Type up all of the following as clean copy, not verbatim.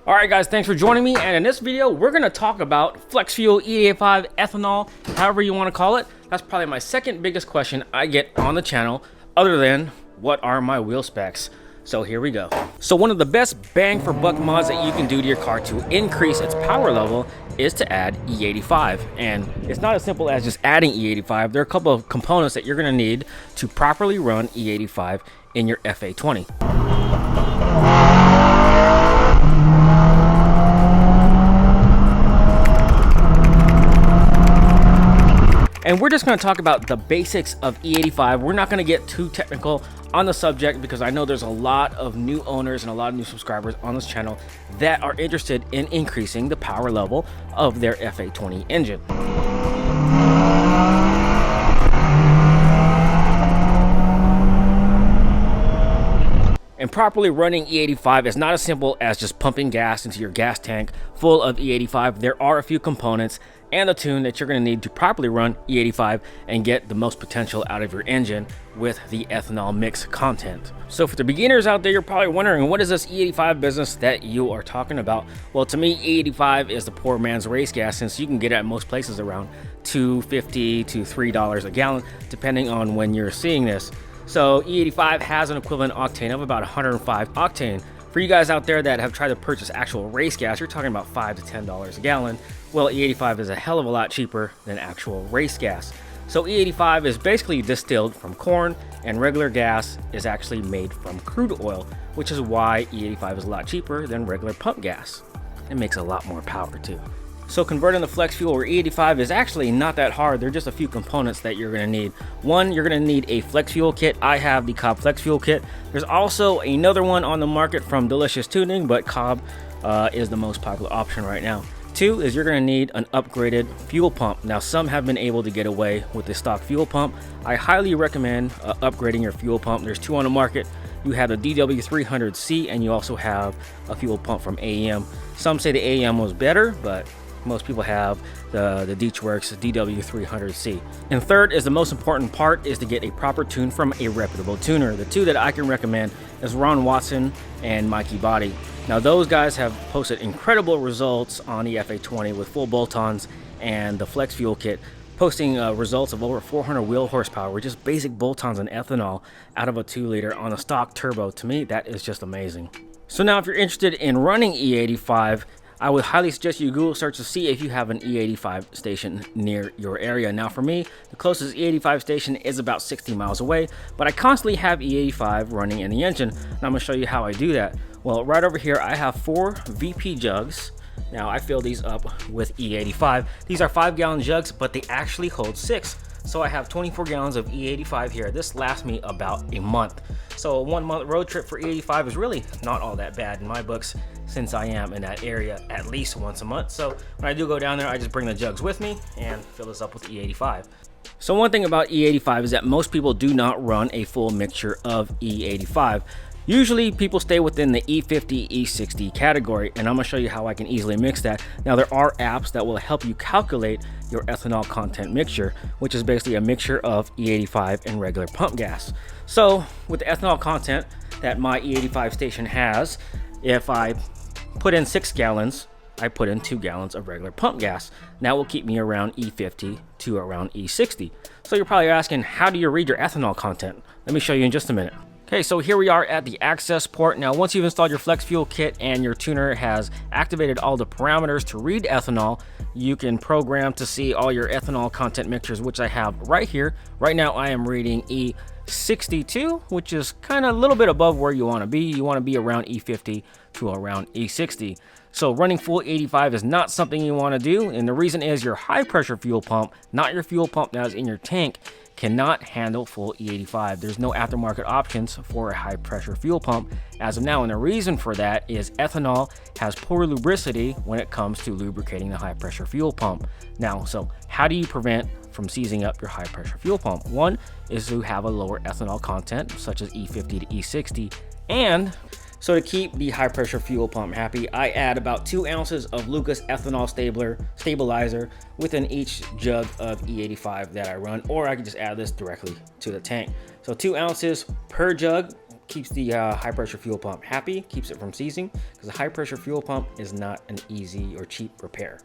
Alright guys, thanks for joining me, and in this video we're going to talk about flex fuel, E85, ethanol, however you want to call it. That's probably my second biggest question I get on the channel, other than what are my wheel specs. So here we go. So one of the best bang for buck mods that you can do to your car to increase its power level is to add E85. And it's not as simple as just adding E85. There are a couple of components that you're going to need to properly run E85 in your FA20. And we're just going to talk about the basics of E85. We're not going to get too technical on the subject because I know there's a lot of new owners and a lot of new subscribers on this channel that are interested in increasing the power level of their FA20 engine. And properly running E85 is not as simple as just pumping gas into your gas tank full of E85. There are a few components and a tune that you're going to need to properly run E85 and get the most potential out of your engine with the ethanol mix content. So for the beginners out there, you're probably wondering, what is this E85 business that you are talking about? Well, to me, E85 is the poor man's race gas, since you can get it at most places around $2.50 to $3 a gallon, depending on when you're seeing this. So E85 has an equivalent octane of about 105 octane. For you guys out there that have tried to purchase actual race gas, you're talking about $5 to $10 a gallon. Well, E85 is a hell of a lot cheaper than actual race gas. So E85 is basically distilled from corn, and regular gas is actually made from crude oil, which is why E85 is a lot cheaper than regular pump gas. It makes a lot more power too. So converting the flex fuel or E85 is actually not that hard. There are just a few components that you're going to need. One, you're going to need a flex fuel kit. I have the Cobb flex fuel kit. There's also another one on the market from Delicious Tuning, but Cobb is the most popular option right now. Two is you're going to need an upgraded fuel pump. Now, some have been able to get away with the stock fuel pump. I highly recommend upgrading your fuel pump. There's two on the market. You have the DW300C, and you also have a fuel pump from AEM. Some say the AEM was better, but most people have the mywrxchannel DW300C. And third is the most important part, is to get a proper tune from a reputable tuner. The two that I can recommend is Ron Watson and Mikey Body. Now those guys have posted incredible results on the FA20 with full bolt-ons and the flex fuel kit, posting results of over 400 wheel horsepower with just basic bolt-ons and ethanol out of a 2-liter on a stock turbo. To me, that is just amazing. So now if you're interested in running E85, I would highly suggest you Google search to see if you have an E85 station near your area. Now for me, the closest E85 station is about 60 miles away, but I constantly have E85 running in the engine, and I'm going to show you how I do that. Well, right over here, I have 4 VP jugs. Now I fill these up with E85. These are 5-gallon jugs, but they actually hold 6. So I have 24 gallons of E85 here. This lasts me about a month. So a 1-month road trip for E85 is really not all that bad in my books, since I am in that area at least once a month. So when I do go down there, I just bring the jugs with me and fill this up with E85. So one thing about E85 is that most people do not run a full mixture of E85. Usually people stay within the E50, E60 category, and I'm going to show you how I can easily mix that. Now there are apps that will help you calculate your ethanol content mixture, which is basically a mixture of E85 and regular pump gas. So with the ethanol content that my E85 station has, if I put in 6 gallons, I put in 2 gallons of regular pump gas. That will keep me around E50 to around E60. So you're probably asking, how do you read your ethanol content? Let me show you in just a minute. Okay, so here we are at the access port. Now, once you've installed your flex fuel kit and your tuner has activated all the parameters to read ethanol, you can program to see all your ethanol content mixtures, which I have right here. Right now, I am reading E62, which is kind of a little bit above where you want to be. You want to be around E50 to around E60. So running full 85 is not something you want to do, and the reason is your high pressure fuel pump, not your fuel pump that is in your tank, cannot handle full E85. There's no aftermarket options for a high pressure fuel pump as of now, and the reason for that is ethanol has poor lubricity when it comes to lubricating the high pressure fuel pump. Now, so how do you prevent from seizing up your high pressure fuel pump? One is to have a lower ethanol content, such as E50 to E60, and so to keep the high pressure fuel pump happy, I add about 2 ounces of Lucas ethanol stabilizer within each jug of E85 that I run, or I can just add this directly to the tank. So 2 ounces per jug keeps the high pressure fuel pump happy, keeps it from seizing, because a high pressure fuel pump is not an easy or cheap repair.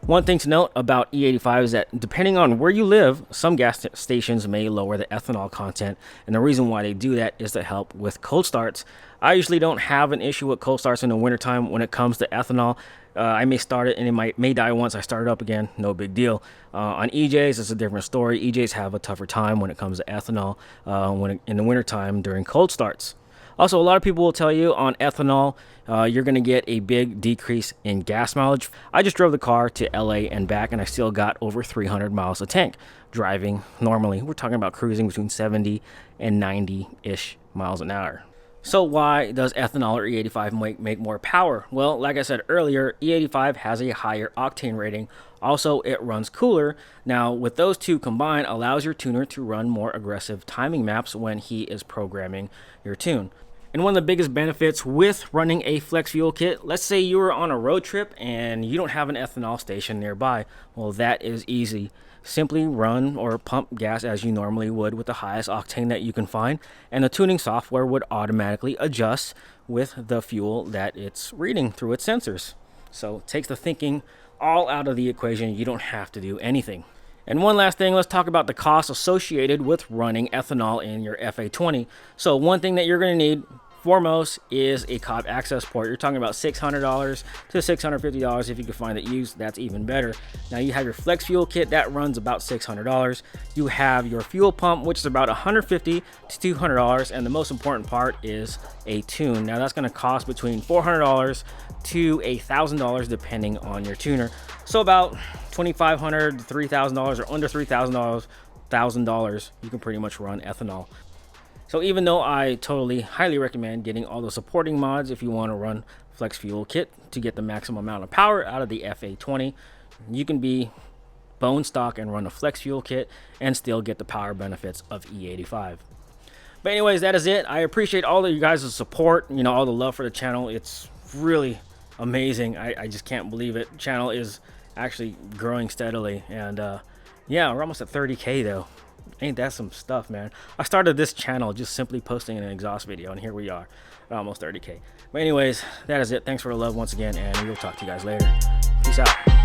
One thing to note about E85 is that depending on where you live, some gas stations may lower the ethanol content, and the reason why they do that is to help with cold starts. I usually don't have an issue with cold starts in the wintertime when it comes to ethanol. I may start it and it may die once I start it up again, no big deal. On EJs, it's a different story. EJs have a tougher time when it comes to ethanol in the wintertime during cold starts. Also, a lot of people will tell you on ethanol, you're going to get a big decrease in gas mileage. I just drove the car to LA and back, and I still got over 300 miles a tank driving normally. We're talking about cruising between 70 and 90-ish miles an hour. So why does ethanol or E85 make more power? Well, like I said earlier, E85 has a higher octane rating. Also, it runs cooler. Now, with those two combined, allows your tuner to run more aggressive timing maps when he is programming your tune. And one of the biggest benefits with running a flex fuel kit, let's say you were on a road trip and you don't have an ethanol station nearby. Well, that is easy. Simply run or pump gas as you normally would with the highest octane that you can find, and the tuning software would automatically adjust with the fuel that it's reading through its sensors. So it takes the thinking all out of the equation. You don't have to do anything. And one last thing, let's talk about the costs associated with running ethanol in your FA20. So one thing that you're going to need foremost is a cob access port. You're talking about $600 to $650 if you can find it used. That's even better. Now you have your flex fuel kit that runs about $600. You have your fuel pump, which is about $150 to $200, and the most important part is a tune. Now that's going to cost between $400 to $1,000 depending on your tuner. So about $2,500 to $3,000 or under $1,000, you can pretty much run ethanol. So even though I totally highly recommend getting all the supporting mods if you want to run flex fuel kit to get the maximum amount of power out of the FA20, you can be bone stock and run a flex fuel kit and still get the power benefits of E85. But anyways, that is it. I appreciate all of you guys' support, all the love for the channel. It's really amazing. I just can't believe it. Channel is actually growing steadily, and yeah, we're almost at 30K though. Ain't that some stuff, man? I started this channel just simply posting an exhaust video, and here we are at almost 30K. But anyways, that is it. Thanks for the love once again, and we'll talk to you guys later. Peace out.